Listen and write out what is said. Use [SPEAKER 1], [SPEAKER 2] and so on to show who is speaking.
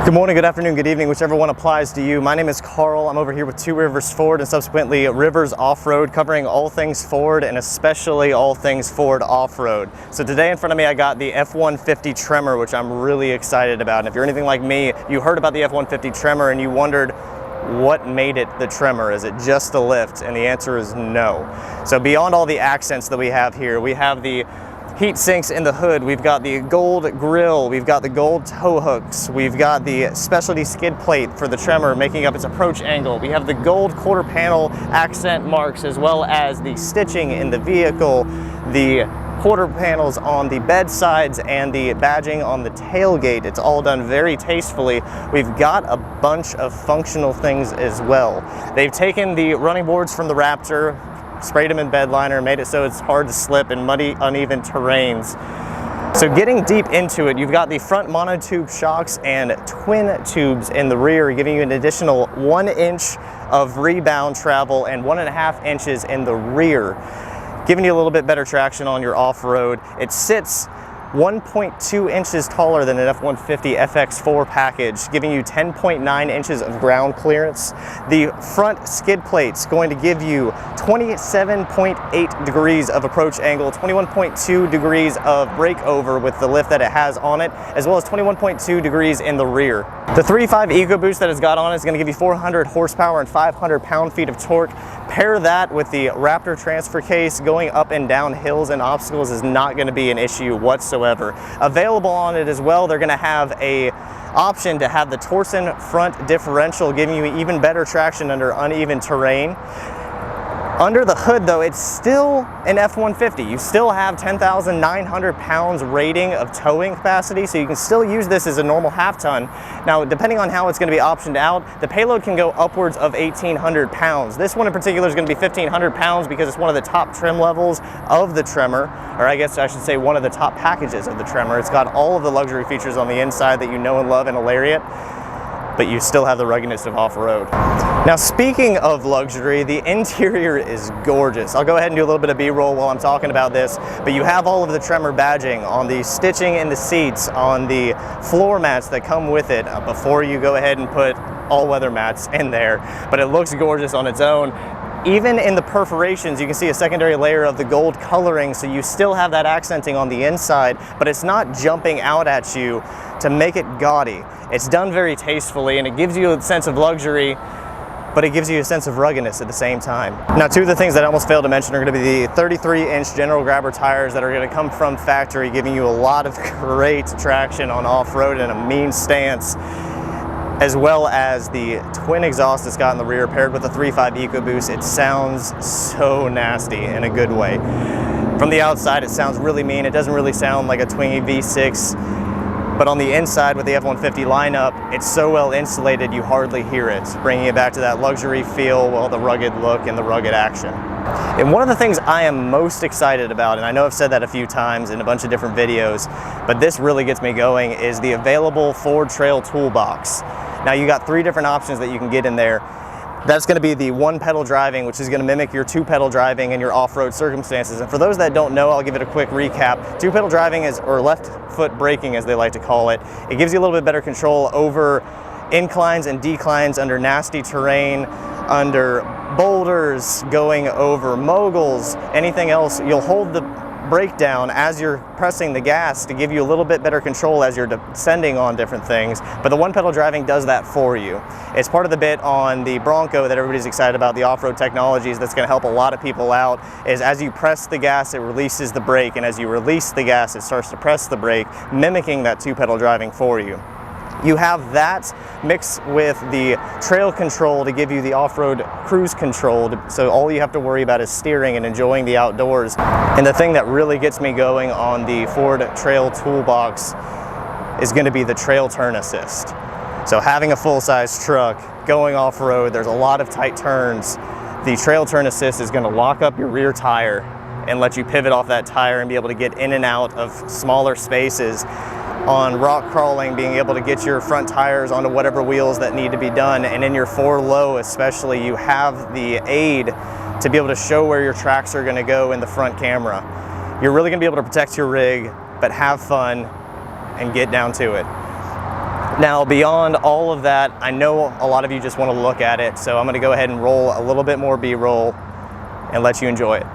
[SPEAKER 1] Good morning, good afternoon, good evening, whichever one applies to you. My name is Carl. I'm over here with Two Rivers Ford and subsequently Rivers Off-Road, covering all things Ford and especially all things Ford off-road. So today in front of me I got the F-150 Tremor, which I'm really excited about. And if you're anything like me, you heard about the F-150 Tremor and you wondered what made it the Tremor. Is it just the lift? And the answer is no. So beyond all the accents that we have here, we have the heat sinks in the hood, we've got the gold grille, we've got the gold tow hooks, we've got the specialty skid plate for the Tremor making up its approach angle, we have the gold quarter panel accent marks as well as the stitching in the vehicle, the quarter panels on the bed sides and the badging on the tailgate. It's all done very tastefully. We've got a bunch of functional things as well. They've taken the running boards from the Raptor, sprayed them in bed liner, made it so it's hard to slip in muddy, uneven terrains. So getting deep into it, you've got the front monotube shocks and twin tubes in the rear, giving you an additional 1 inch of rebound travel and 1.5 inches in the rear, giving you a little bit better traction on your off-road. It sits 1.2 inches taller than an F-150 FX4 package, giving you 10.9 inches of ground clearance. The front skid plate's going to give you 27.8 degrees of approach angle, 21.2 degrees of breakover with the lift that it has on it, as well as 21.2 degrees in the rear. The 3.5 EcoBoost that it's got on it is going to give you 400 horsepower and 500 pound-feet of torque. Pair that with the Raptor transfer case. Going up and down hills and obstacles is not going to be an issue whatsoever. Available on it as well, they're going to have a option to have the Torsen front differential, giving you even better traction under uneven terrain. Under the hood though, it's still an F-150. You still have 10,900 pounds rating of towing capacity, so you can still use this as a normal half ton. Now, depending on how it's going to be optioned out, the payload can go upwards of 1,800 pounds. This one in particular is going to be 1,500 pounds because it's one of the top trim levels of the Tremor, or I guess I should say one of the top packages of the Tremor. It's got all of the luxury features on the inside that you know and love in a Lariat, but you still have the ruggedness of off-road. Now, speaking of luxury, the interior is gorgeous. I'll go ahead and do a little bit of B-roll while I'm talking about this, but you have all of the Tremor badging on the stitching in the seats, on the floor mats that come with it before you go ahead and put all-weather mats in there, but it looks gorgeous on its own. Even in the perforations, you can see a secondary layer of the gold coloring, so you still have that accenting on the inside, but it's not jumping out at you to make it gaudy. It's done very tastefully, and it gives you a sense of luxury, but it gives you a sense of ruggedness at the same time. Now, two of the things that I almost failed to mention are going to be the 33-inch General Grabber tires that are going to come from factory, giving you a lot of great traction on off-road and a mean stance, as well as the twin exhaust it's got in the rear paired with the 3.5 EcoBoost. It sounds so nasty in a good way. From the outside, it sounds really mean. It doesn't really sound like a twingy V6, but on the inside with the F-150 lineup, it's so well insulated you hardly hear it, bringing it back to that luxury feel, well, the rugged look and the rugged action. And one of the things I am most excited about, and I know I've said that a few times in a bunch of different videos, but this really gets me going, is the available Ford Trail Toolbox. Now, you got 3 different options that you can get in there. That's going to be the one pedal driving, which is going to mimic your 2 pedal driving in your off-road circumstances. And for those that don't know, I'll give it a quick recap. 2 pedal driving is, or left foot braking as they like to call it. It gives you a little bit better control over inclines and declines under nasty terrain, under boulders, going over moguls, anything else. You'll hold the brake down as you're pressing the gas to give you a little bit better control as you're descending on different things, but the one pedal driving does that for you. It's part of the bit on the Bronco that everybody's excited about, the off-road technologies that's going to help a lot of people out, is as you press the gas it releases the brake, and as you release the gas it starts to press the brake, mimicking that 2 pedal driving for you. You have that mixed with the trail control to give you the off-road cruise control, so all you have to worry about is steering and enjoying the outdoors. And the thing that really gets me going on the Ford Trail Toolbox is going to be the trail turn assist. So having a full-size truck, going off-road, there's a lot of tight turns. The trail turn assist is going to lock up your rear tire and let you pivot off that tire and be able to get in and out of smaller spaces. On rock crawling, being able to get your front tires onto whatever wheels that need to be done, and in your 4-low especially, you have the aid to be able to show where your tracks are going to go in the front camera. You're really going to be able to protect your rig, but have fun and get down to it. Now, beyond all of that, I know a lot of you just want to look at it, so I'm going to go ahead and roll a little bit more B-roll and let you enjoy it.